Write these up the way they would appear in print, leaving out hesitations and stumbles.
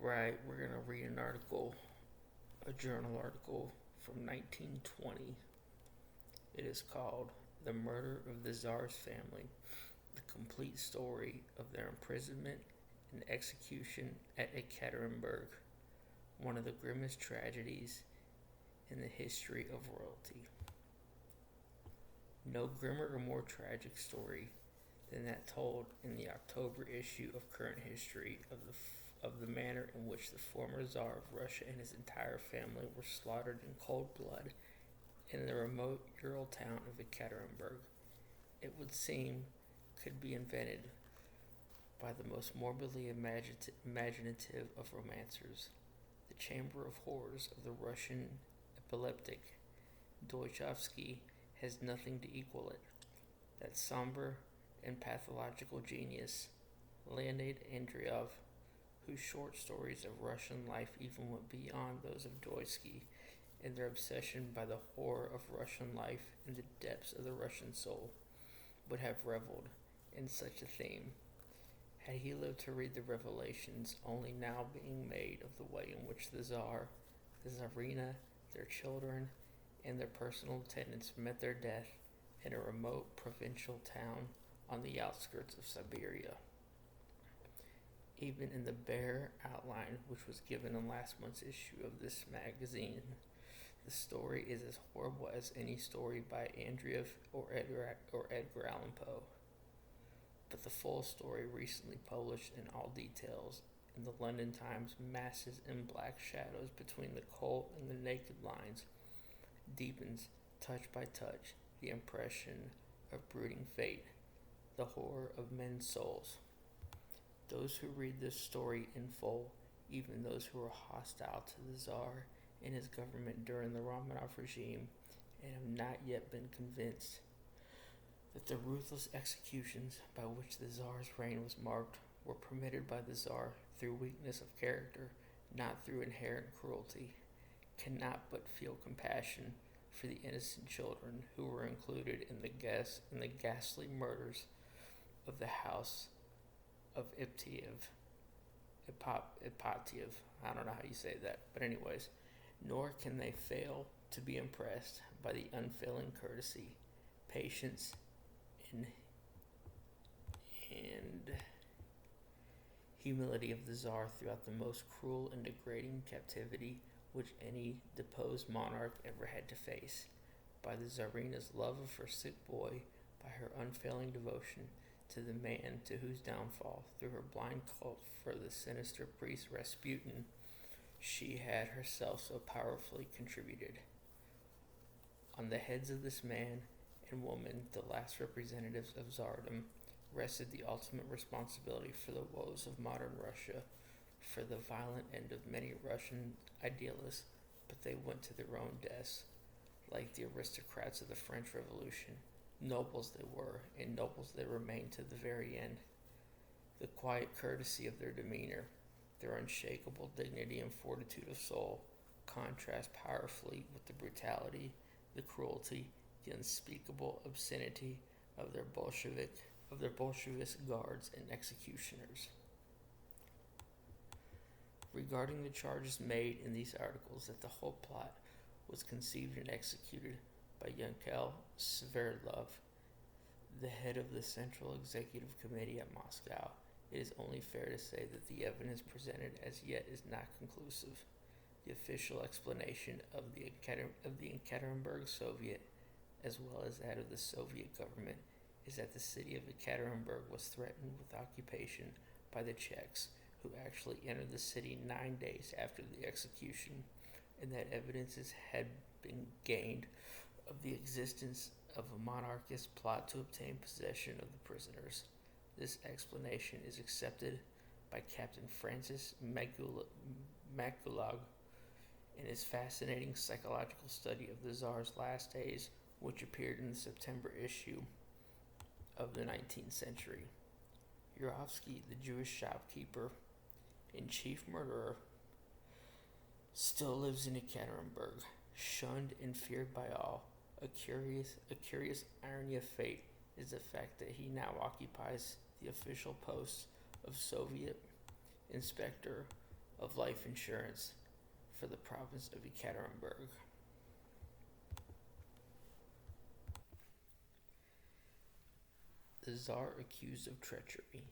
Right, we're going to read an article, a journal article from 1920. It is called The Murder of the Czar's Family, the complete story of their imprisonment and execution at Ekaterinburg, one of the grimmest tragedies in the history of royalty. No grimmer or more tragic story than that told in the October issue of Current History of the manner in which the former Tsar of Russia and his entire family were slaughtered in cold blood in the remote Ural town of Ekaterinburg. It would seem could be invented by the most morbidly imaginative of romancers. The Chamber of Horrors of the Russian epileptic Dostoevsky has nothing to equal it. That somber and pathological genius, Leonid Andreev, whose short stories of Russian life even went beyond those of Dostoevsky in their obsession by the horror of Russian life in the depths of the Russian soul, would have reveled in such a theme had he lived to read the revelations only now being made of the way in which the Tsar, the Tsarina, their children, and their personal attendants met their death in a remote provincial town on the outskirts of Siberia. Even in the bare outline which was given in last month's issue of this magazine, the story is as horrible as any story by Andreev or Edgar Allan Poe. But the full story, recently published in all details in the London Times, masses in black shadows between the cold and the naked lines, deepens, touch by touch, the impression of brooding fate, the horror of men's souls. Those who read this story in full, even those who are hostile to the Tsar and his government during the Romanov regime, and have not yet been convinced that the ruthless executions by which the Tsar's reign was marked were permitted by the Tsar through weakness of character, not through inherent cruelty, cannot but feel compassion for the innocent children who were included in the ghastly murders of the house of Ipatiev. I don't know how you say that, but anyways, nor can they fail to be impressed by the unfailing courtesy, patience, and humility of the Tsar throughout the most cruel and degrading captivity which any deposed monarch ever had to face, by the Tsarina's love of her sick boy, by her unfailing devotion to the man to whose downfall, through her blind cult for the sinister priest Rasputin, she had herself so powerfully contributed. On the heads of this man and woman, the last representatives of Tsardom, rested the ultimate responsibility for the woes of modern Russia, for the violent end of many Russian idealists, but they went to their own deaths, like the aristocrats of the French Revolution. Nobles they were, and nobles they remained to the very end. The quiet courtesy of their demeanor, their unshakable dignity and fortitude of soul, contrast powerfully with the brutality, the cruelty, the unspeakable obscenity of their Bolshevist guards and executioners. Regarding the charges made in these articles that the whole plot was conceived and executed by Yankel Sverdlov, the head of the Central Executive Committee at Moscow, it is only fair to say that the evidence presented as yet is not conclusive. The official explanation of the Ekaterinburg Soviet, as well as that of the Soviet government, is that the city of Ekaterinburg was threatened with occupation by the Czechs, who actually entered the city 9 days after the execution, and that evidences had been gained of the existence of a monarchist plot to obtain possession of the prisoners. This explanation is accepted by Captain Francis Makulog in his fascinating psychological study of the Tsar's last days, which appeared in the September issue of the 19th century. Yurovsky, the Jewish shopkeeper and chief murderer, still lives in Ekaterinburg, shunned and feared by all. A curious irony of fate is the fact that he now occupies the official post of Soviet inspector of life insurance for the province of Ekaterinburg. The Tsar accused of treachery.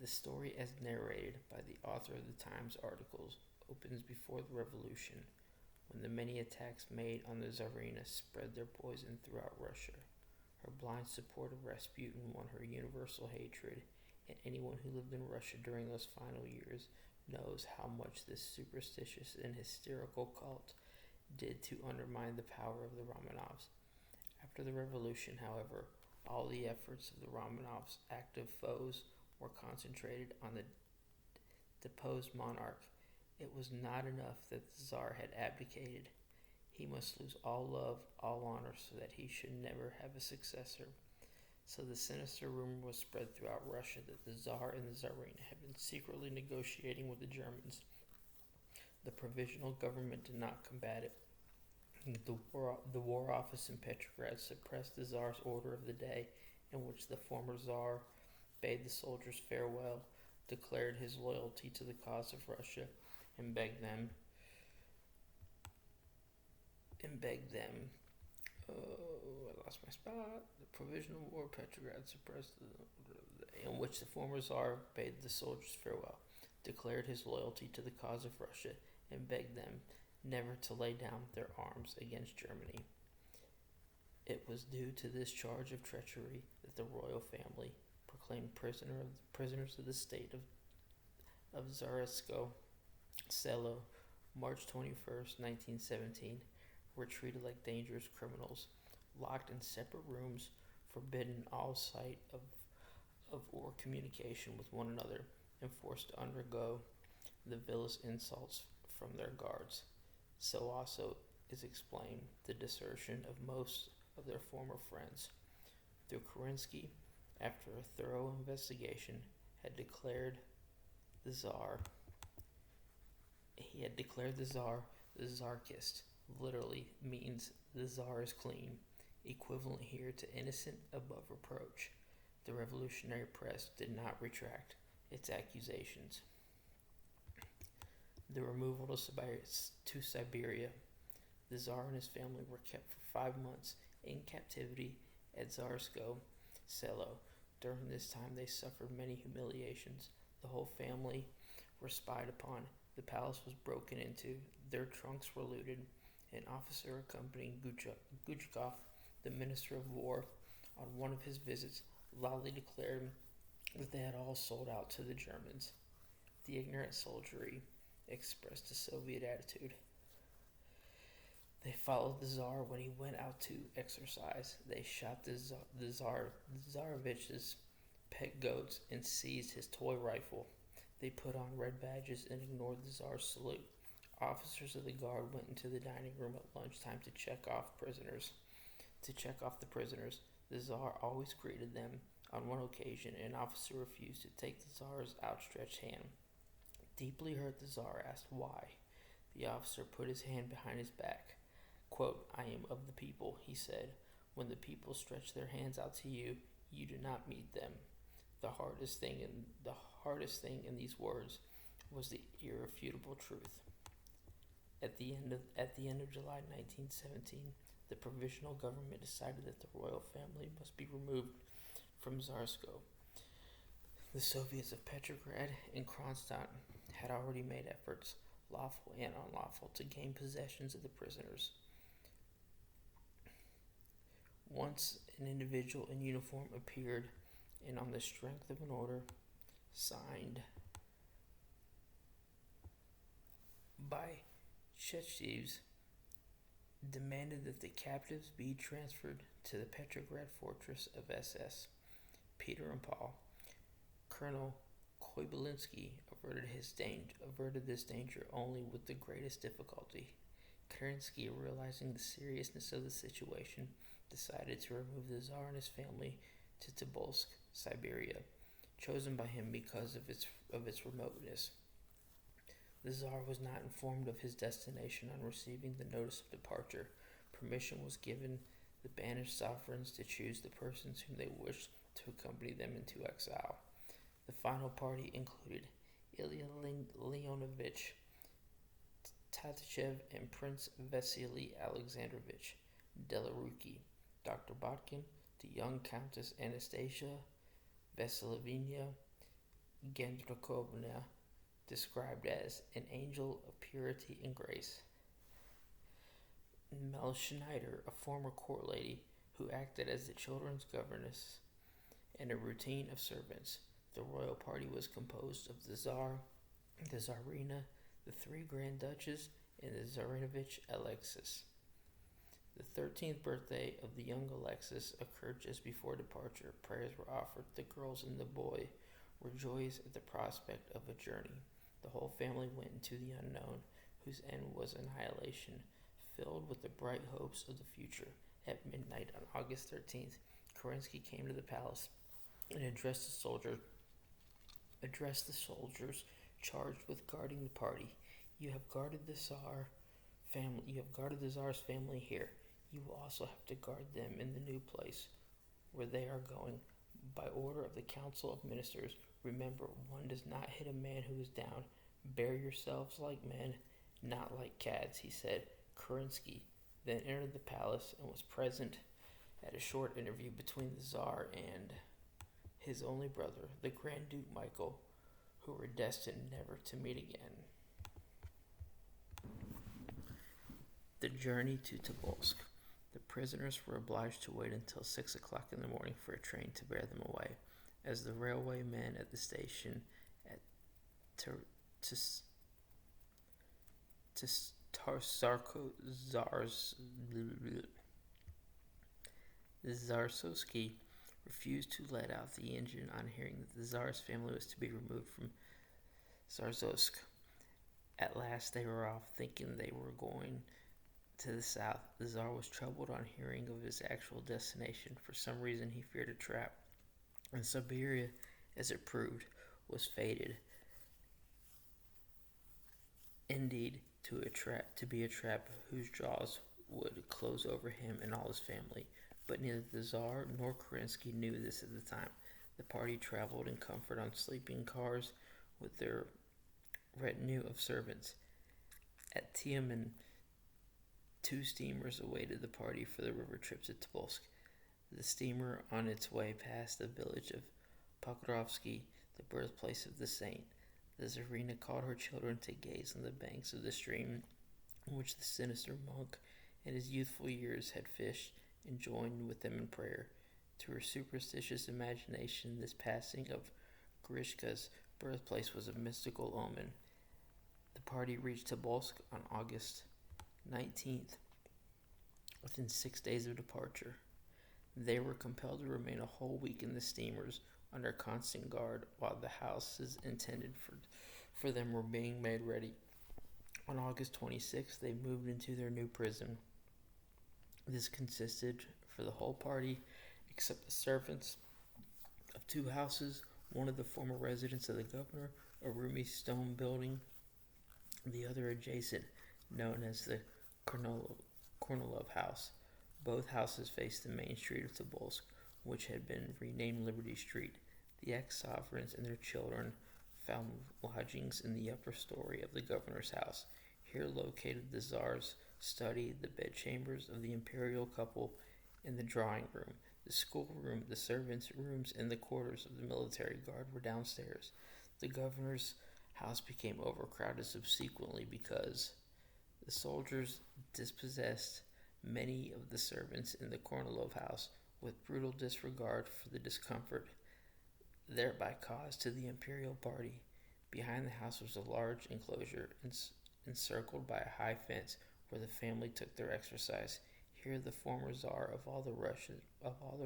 The story, as narrated by the author of the Times articles, opens before the revolution, when the many attacks made on the Tsarina spread their poison throughout Russia. Her blind support of Rasputin won her universal hatred, and anyone who lived in Russia during those final years knows how much this superstitious and hysterical cult did to undermine the power of the Romanovs. After the revolution, however, all the efforts of the Romanovs' active foes were concentrated on the deposed monarch. It was not enough that the Tsar had abdicated. He must lose all love, all honor, so that he should never have a successor. So the sinister rumor was spread throughout Russia that the Tsar and the Tsarina had been secretly negotiating with the Germans. The provisional government did not combat it. The War Office in Petrograd suppressed the Tsar's order of the day, in which the former Tsar bade the soldiers farewell, declared his loyalty to the cause of Russia, and begged them. I lost my spot. The provisional war Petrograd suppressed, in which the former Tsar bade the soldiers farewell, declared his loyalty to the cause of Russia, and begged them never to lay down their arms against Germany. It was due to this charge of treachery that the royal family, proclaimed prisoners of the state of Tsarskoye Selo, March 21st, 1917, were treated like dangerous criminals, locked in separate rooms, forbidden all sight of or communication with one another, and forced to undergo the vilest insults from their guards. So also is explained the desertion of most of their former friends. Though Kerensky, after a thorough investigation, had declared the Tsar the Tsarkist, literally means the Tsar is clean, equivalent here to innocent above reproach. The revolutionary press did not retract its accusations. The removal to Siberia. The Tsar and his family were kept for 5 months in captivity at Tsarskoye Selo. During this time they suffered many humiliations. The whole family were spied upon. The palace was broken into. Their trunks were looted. An officer accompanying Gudjikov, the Minister of War, on one of his visits, loudly declared that they had all sold out to the Germans. The ignorant soldiery expressed a Soviet attitude. They followed the Tsar when he went out to exercise. They shot the Tsarevich's pet goats and seized his toy rifle. They put on red badges and ignored the Tsar's salute. Officers of the guard went into the dining room at lunchtime to check off the prisoners. The Tsar always greeted them. On one occasion, an officer refused to take the Tsar's outstretched hand. Deeply hurt, the Tsar asked why. The officer put his hand behind his back. Quote, "I am of the people," he said. "When the people stretch their hands out to you, you do not meet them." The hardest thing in these words was the irrefutable truth. At the end of July 1917, the provisional government decided that the royal family must be removed from Tsarskoye. The Soviets of Petrograd and Kronstadt had already made efforts, lawful and unlawful, to gain possessions of the prisoners. Once an individual in uniform appeared, and on the strength of an order signed by Chechevs, demanded that the captives be transferred to the Petrograd fortress of SS. Peter and Paul. Colonel Kobylinski averted this danger only with the greatest difficulty. Kerensky, realizing the seriousness of the situation, decided to remove the Tsar and his family to Tobolsk, Siberia, chosen by him because of its remoteness. The Tsar was not informed of his destination on receiving the notice of departure. Permission was given the banished sovereigns to choose the persons whom they wished to accompany them into exile. The final party included Ilya Leonovich Tatychev, and Prince Vasily Alexandrovich Delaruki. Dr. Botkin, the young Countess Anastasia Vasilievna Gendrakovna, described as an angel of purity and grace. Mel Schneider, a former court lady who acted as the children's governess, and a routine of servants. The royal party was composed of the Tsar, the Tsarina, the three Grand Duchess, and the Tsarinovich Alexis. The 13th birthday of the young Alexis occurred just before departure. Prayers were offered. The girls and the boy were joyous at the prospect of a journey. The whole family went into the unknown, whose end was annihilation, filled with the bright hopes of the future. At midnight on August 13th, Kerensky came to the palace and addressed the soldiers charged with guarding the party. You have guarded the Tsar's family here. You will also have to guard them in the new place where they are going. By order of the Council of Ministers, remember, one does not hit a man who is down. Bear yourselves like men, not like cads, he said. Kerensky then entered the palace and was present at a short interview between the Tsar and his only brother, the Grand Duke Michael, who were destined never to meet again. The journey to Tobolsk. The prisoners were obliged to wait until 6 o'clock in the morning for a train to bear them away, as the railway men at the station at Zarsovsky refused to let out the engine on hearing that the Tsar's family was to be removed from Zarzovsk. At last they were off, thinking they were going to the south. The Tsar was troubled on hearing of his actual destination. For some reason he feared a trap, and Siberia, as it proved, was fated indeed to be a trap whose jaws would close over him and all his family. But neither the Tsar nor Kerensky knew this at the time. The party traveled in comfort on sleeping cars with their retinue of servants. At Tiamen, 2 steamers awaited the party for the river trip to Tobolsk. The steamer, on its way past the village of Pokrovsky, the birthplace of the saint, the Tsarina called her children to gaze on the banks of the stream in which the sinister monk in his youthful years had fished, and joined with them in prayer. To her superstitious imagination, this passing of Grishka's birthplace was a mystical omen. The party reached Tobolsk on August 19th, within 6 days of departure. They were compelled to remain a whole week in the steamers under constant guard while the houses intended for them were being made ready. On August 26th, they moved into their new prison. This consisted, for the whole party, except the servants, of 2 houses, one of the former residence of the governor, a roomy stone building, the other adjacent, known as the Kornilov House. Both houses faced the main street of Tobolsk, which had been renamed Liberty Street. The ex-sovereigns and their children found lodgings in the upper story of the governor's house. Here located the Tsar's study, the bedchambers of the imperial couple, and the drawing room. The schoolroom, the servants' rooms, and the quarters of the military guard were downstairs. The governor's house became overcrowded subsequently because the soldiers dispossessed many of the servants in the Kornilov house with brutal disregard for the discomfort thereby caused to the imperial party. Behind the house was a large enclosure encircled by a high fence where the family took their exercise. Here the former Tsar of all the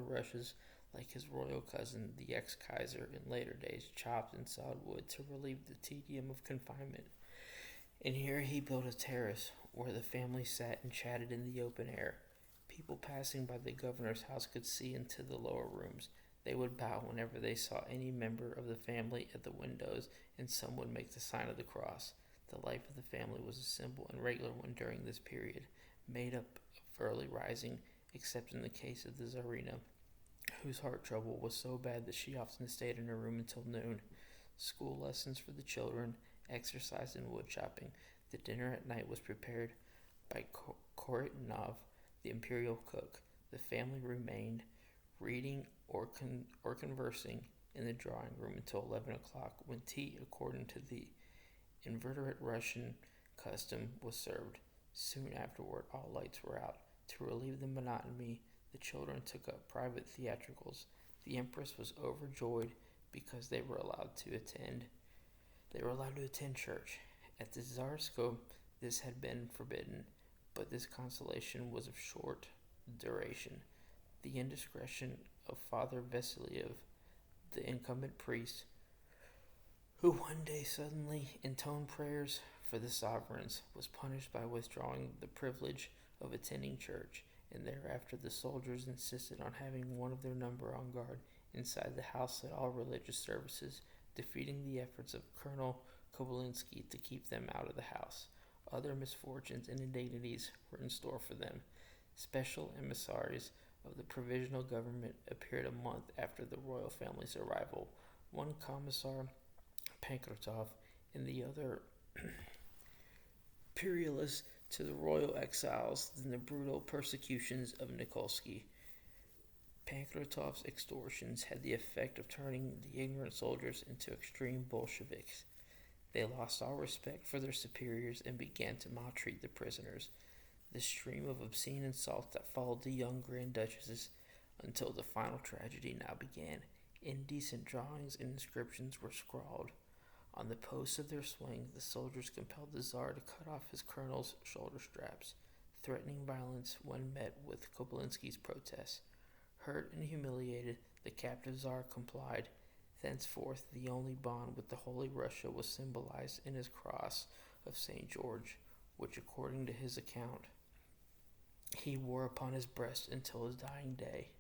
Russias, like his royal cousin, the ex-Kaiser, in later days, chopped and sawed wood to relieve the tedium of confinement. And here he built a terrace where the family sat and chatted in the open air. People passing by the governor's house could see into the lower rooms. They would bow whenever they saw any member of the family at the windows, and some would make the sign of the cross. The life of the family was a simple and regular one during this period, made up of early rising, except in the case of the Tsarina, whose heart trouble was so bad that she often stayed in her room until noon. school lessons for the children, exercise and wood chopping. The dinner at night was prepared by Koritanov, the imperial cook. The family remained reading or conversing in the drawing room until 11 o'clock, when tea, according to the inveterate Russian custom, was served. Soon afterward, all lights were out. To relieve the monotony, the children took up private theatricals. The Empress was overjoyed because they were allowed to attend. They were allowed to attend church. At the Tsarskoe, this had been forbidden, but this consolation was of short duration. The indiscretion of Father Vasiliev, the incumbent priest, who one day suddenly intoned prayers for the sovereigns, was punished by withdrawing the privilege of attending church, and thereafter the soldiers insisted on having one of their number on guard inside the house at all religious services, defeating the efforts of Colonel Kobylsky to keep them out of the house. Other misfortunes and indignities were in store for them. Special emissaries of the provisional government appeared a month after the royal family's arrival. One Commissar Pankrotov and the other peerless to the royal exiles in the brutal persecutions of Nikolsky. Pankrotov's extortions had the effect of turning the ignorant soldiers into extreme Bolsheviks. They lost all respect for their superiors and began to maltreat the prisoners. The stream of obscene insults that followed the young Grand Duchesses until the final tragedy now began. Indecent drawings and inscriptions were scrawled on the posts of their swing. The soldiers compelled the Tsar to cut off his colonel's shoulder straps, threatening violence when met with Kobylsky's protests. Hurt and humiliated, the captive Tsar complied. Thenceforth, the only bond with the Holy Russia was symbolized in his cross of St. George, which, according to his account, he wore upon his breast until his dying day.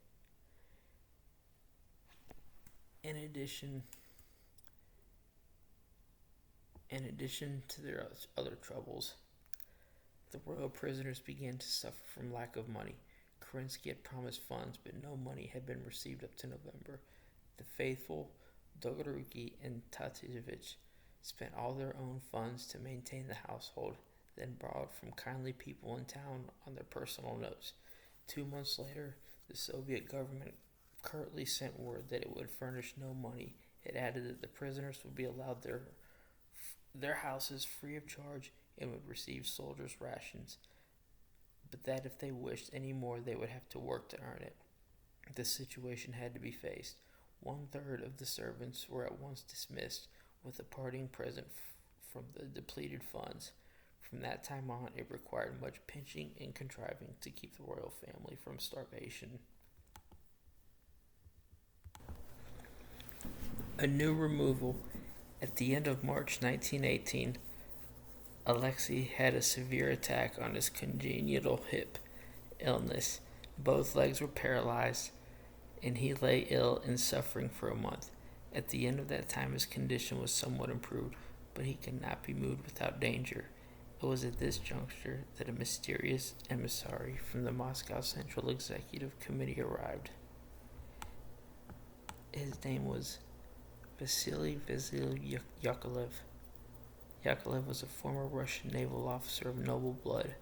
In addition to their other troubles, the royal prisoners began to suffer from lack of money. Kerensky had promised funds, but no money had been received up to November. The faithful Dolgoruki and Tatisevich spent all their own funds to maintain the household, then borrowed from kindly people in town on their personal notes. 2 months later, the Soviet government curtly sent word that it would furnish no money. It added that the prisoners would be allowed their houses free of charge and would receive soldiers' rations, but that if they wished any more, they would have to work to earn it. The situation had to be faced. 1/3 of the servants were at once dismissed, with a parting present from the depleted funds. From that time on, it required much pinching and contriving to keep the royal family from starvation. A new removal. At the end of March 1918, Alexei had a severe attack on his congenital hip illness. Both legs were paralyzed, and he lay ill and suffering for a month. At the end of that time, his condition was somewhat improved, but he could not be moved without danger. It was at this juncture that a mysterious emissary from the Moscow Central Executive Committee arrived. His name was Vasily Yakovlev. Yakovlev was a former Russian naval officer of noble blood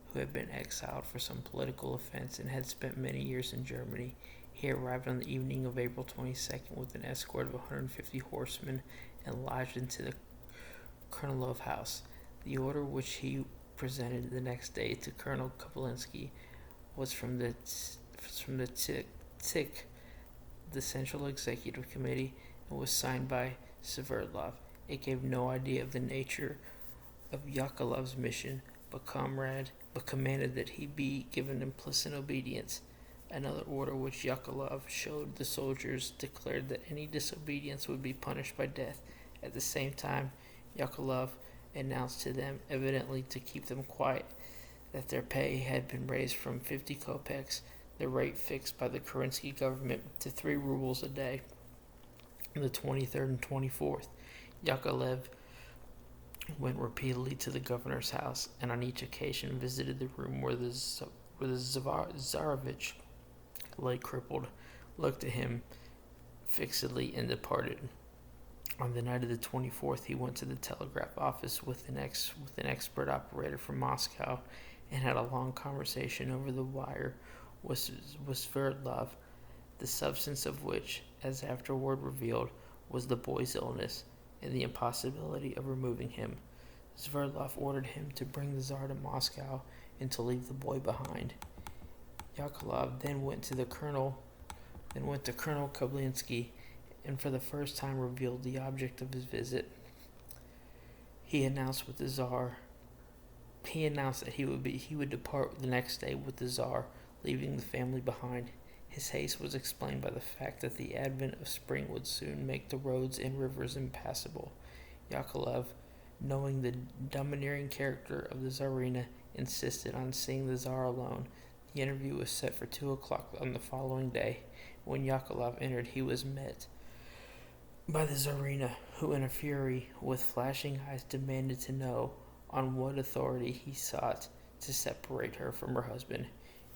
who had been exiled for some political offense and had spent many years in Germany. He arrived on the evening of April 22nd with an escort of 150 horsemen and lodged into the Kornilov house. The order which he presented the next day to Colonel Kobylsky was from the TIK, the Central Executive Committee, and was signed by Sverdlov. It gave no idea of the nature of Yakovlev's mission, but commanded that he be given implicit obedience. Another order which Yakovlev showed the soldiers declared that any disobedience would be punished by death. At the same time, Yakovlev announced to them, evidently to keep them quiet, that their pay had been raised from 50 kopecks, the rate fixed by the Kerensky government, to 3 rubles a day. On the 23rd and 24th, Yakovlev went repeatedly to the governor's house, and on each occasion visited the room where the Tsarevich lay crippled, looked at him fixedly, and departed. On the night of the 24th, he went to the telegraph office with an expert operator from Moscow and had a long conversation over the wire with Sverdlov, the substance of which, as afterward revealed, was the boy's illness and the impossibility of removing him. Sverdlov ordered him to bring the Tsar to Moscow and to leave the boy behind. Yakovlev then went to Colonel Koblinsky and for the first time revealed the object of his visit. He announced that he would depart the next day with the Tsar, leaving the family behind. His haste was explained by the fact that the advent of spring would soon make the roads and rivers impassable. Yakovlev, knowing the domineering character of the Tsarina, insisted on seeing the Tsar alone. The interview was set for 2 o'clock on the following day. When Yakovlev entered, he was met by the Tsarina, who in a fury, with flashing eyes, demanded to know on what authority he sought to separate her from her husband.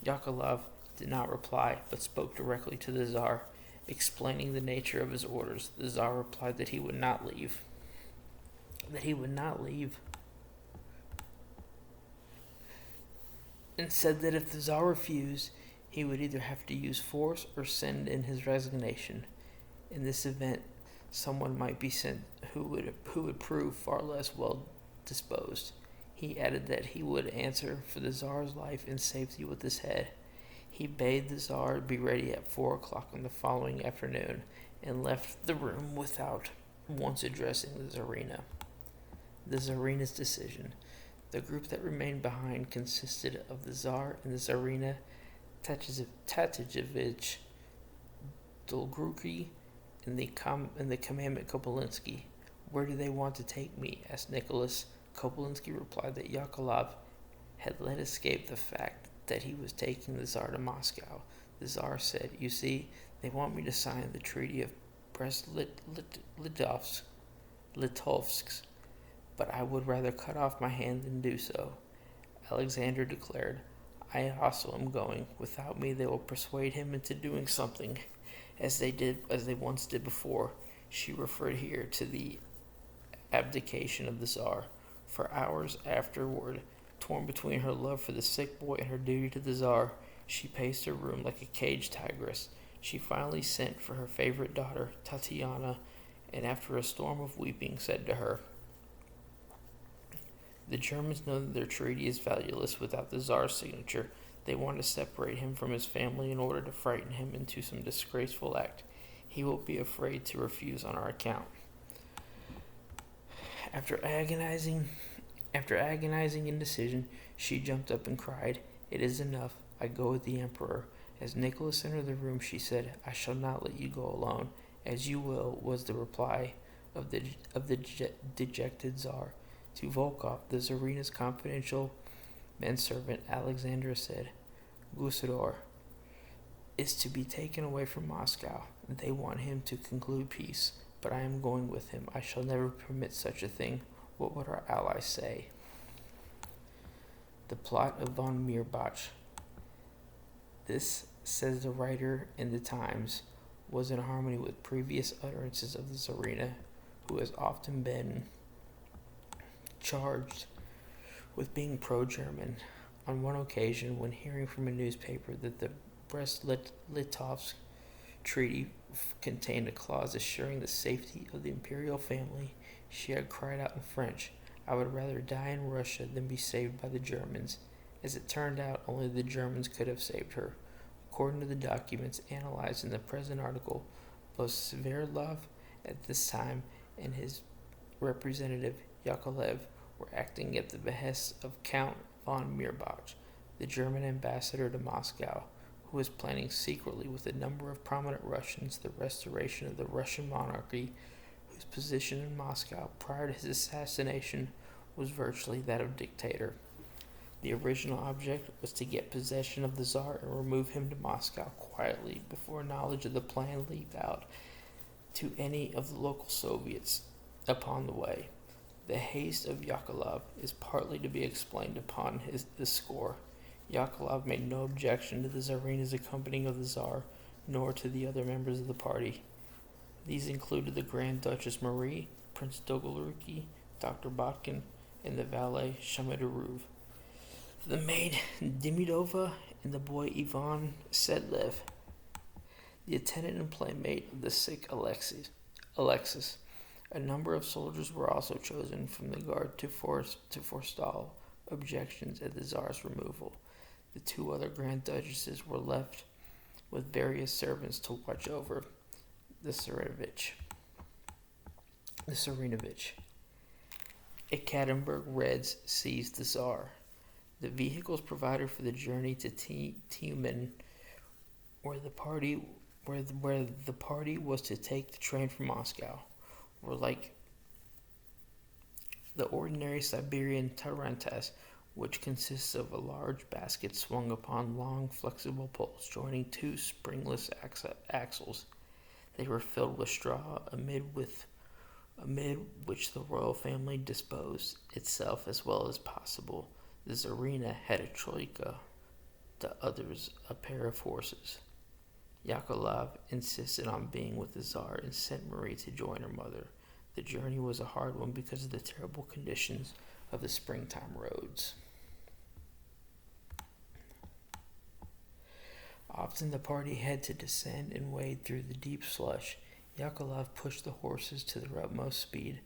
Yakovlev did not reply, but spoke directly to the Tsar, explaining the nature of his orders. The Tsar replied that he would not leave. And said that if the Tsar refused, he would either have to use force or send in his resignation. In this event, someone might be sent who would prove far less well disposed. He added that he would answer for the Tsar's life and safety with his head. He bade the Tsar be ready at 4 o'clock on the following afternoon and left the room without once addressing the Tsarina. The Tsarina's decision. The group that remained behind consisted of the Tsar and the Tsarina, Tatajevich, Dolgruki, and the commandant Kopolinsky. "Where do they want to take me?" asked Nicholas. Kopolinsky replied that Yakovlev had let escape the fact that he was taking the Tsar to Moscow. The Tsar said, "You see, they want me to sign the Treaty of Brest-Litovsk, but I would rather cut off my hand than do so." Alexander declared, "I also am going. Without me they will persuade him into doing something, as they once did before." She referred here to the abdication of the Tsar. For hours afterward, torn between her love for the sick boy and her duty to the Tsar, she paced her room like a caged tigress. She finally sent for her favorite daughter, Tatiana, and after a storm of weeping said to her, "The Germans know that their treaty is valueless without the Tsar's signature. They want to separate him from his family in order to frighten him into some disgraceful act. He will be afraid to refuse on our account." After agonizing indecision, she jumped up and cried, "It is enough. I go with the Emperor." As Nicholas entered the room, she said, "I shall not let you go alone." "As you will," was the reply of the dejected Tsar. To Volkov, the Tsarina's confidential manservant, Alexander said, "Gusador is to be taken away from Moscow. They want him to conclude peace, but I am going with him. I shall never permit such a thing. What would our allies say?" The plot of von Mirbach. This, says the writer in the Times, was in harmony with previous utterances of the Tsarina, who has often been charged with being pro-German. On one occasion, when hearing from a newspaper that the Brest-Litovsk treaty contained a clause assuring the safety of the imperial family, she had cried out in French, "I would rather die in Russia than be saved by the Germans." As it turned out, only the Germans could have saved her. According to the documents analyzed in the present article, both Sverdlov at this time and his representative Yakovlev were acting at the behest of Count von Mirbach, the German ambassador to Moscow, who was planning secretly with a number of prominent Russians the restoration of the Russian monarchy, whose position in Moscow prior to his assassination was virtually that of dictator. The original object was to get possession of the Tsar and remove him to Moscow quietly before knowledge of the plan leaked out to any of the local Soviets upon the way. The haste of Yakovlev is partly to be explained upon this score. Yakovlev made no objection to the Tsarina's accompanying of the Tsar, nor to the other members of the party. These included the Grand Duchess Marie, Prince Dolgoruki, Dr. Botkin, and the valet Shamaduruv, the maid Demidova, and the boy Ivan Sedlev, the attendant and playmate of the sick Alexis. A number of soldiers were also chosen from the guard to forestall objections at the Tsar's removal. The two other Grand Duchesses were left with various servants to watch over the Tsarenovich. Ekaterinburg Reds seized the Tsar. The vehicles provided for the journey to Tiumen, where the party was to take the train from Moscow, were like the ordinary Siberian tarantas, which consists of a large basket swung upon long, flexible poles joining two springless axles. They were filled with straw, amid which the royal family disposed itself as well as possible. The Tsarina had a troika, the others a pair of horses. Yakovlev insisted on being with the Tsar and sent Marie to join her mother. The journey was a hard one because of the terrible conditions of the springtime roads. Often the party had to descend and wade through the deep slush. Yakovlev pushed the horses to their utmost speed.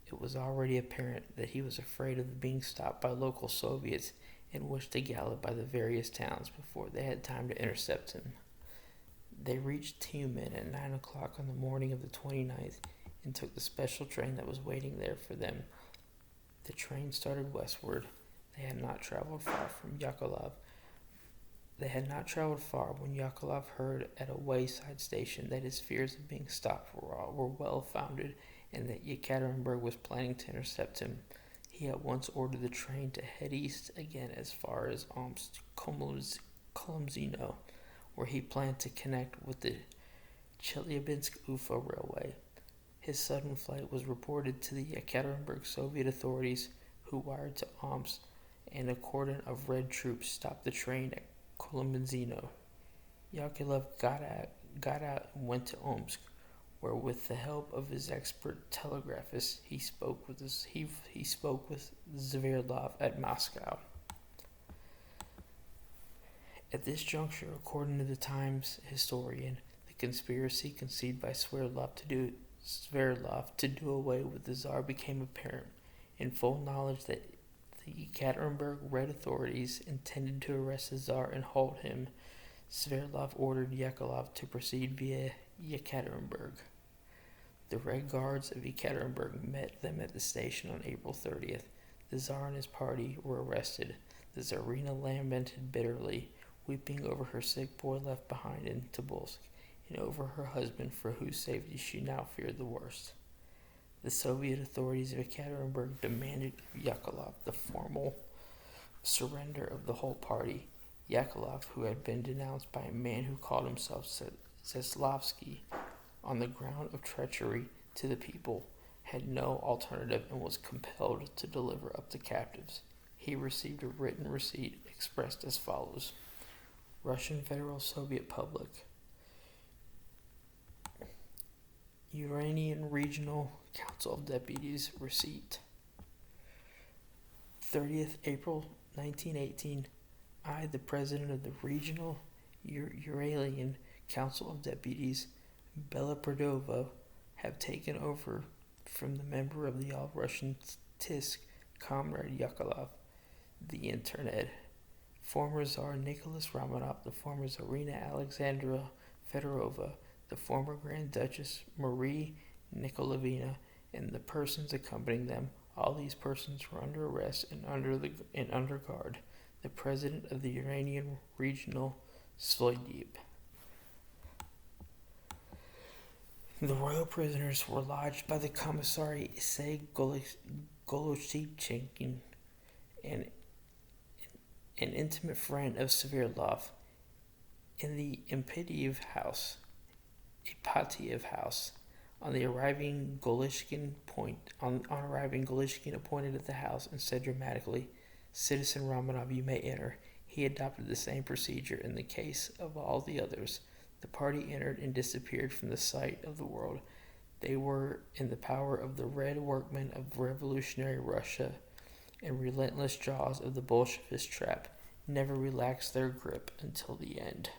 It was already apparent that he was afraid of being stopped by local Soviets and wished to gallop by the various towns before they had time to intercept him. They reached Tiumen at 9 o'clock on the morning of the 29th and took the special train that was waiting there for them. The train started westward. They had not traveled far when Yakovlev heard at a wayside station that his fears of being stopped were well founded and that Ekaterinburg was planning to intercept him. He at once ordered the train to head east again as far as Kolomzino, where he planned to connect with the Chelyabinsk-Ufa railway. His sudden flight was reported to the Ekaterinburg Soviet authorities, who wired to Omsk, and a cordon of Red troops stopped the train at Kolomzino. Yakovlev got out and went to Omsk, where, with the help of his expert telegraphist, he spoke with Zverdlov at Moscow. At this juncture, according to the Times historian, the conspiracy conceived by Sverdlov to do away with the Tsar became apparent. In full knowledge that the Ekaterinburg Red authorities intended to arrest the Tsar and hold him, Sverdlov ordered Yakovlev to proceed via Ekaterinburg. The Red Guards of Ekaterinburg met them at the station on April 30th. The Tsar and his party were arrested. The Tsarina lamented bitterly, weeping over her sick boy left behind in Tobolsk, and over her husband for whose safety she now feared the worst. The Soviet authorities of Ekaterinburg demanded of Yakovlev the formal surrender of the whole party. Yakovlev, who had been denounced by a man who called himself Zaslavsky on the ground of treachery to the people, had no alternative and was compelled to deliver up the captives. He received a written receipt expressed as follows: Russian Federal Soviet Public, Uranian Regional Council of Deputies receipt. 30th April 1918. I, the President of the Regional Uralian Council of Deputies, Bela Perdova, have taken over from the member of the All-Russian Tisk, Comrade Yakovlev, the Internet, former Tsar Nicholas Romanov, the former Tsarina Alexandra Fedorova, the former Grand Duchess Marie Nikolavina, and the persons accompanying them. All these persons were under arrest and under guard. The President of the Uranian Regional Sloydyb. The royal prisoners were lodged by the commissary Isay Goloshchenkin, an intimate friend of Sverdlov, in the Ipatiev house. On arriving, Golishkin appointed at the house and said dramatically, "Citizen Romanov, you may enter." He adopted the same procedure in the case of all the others. The party entered and disappeared from the sight of the world. They were in the power of the red workmen of revolutionary Russia and relentless jaws of the Bolshevist trap never relaxed their grip until the end.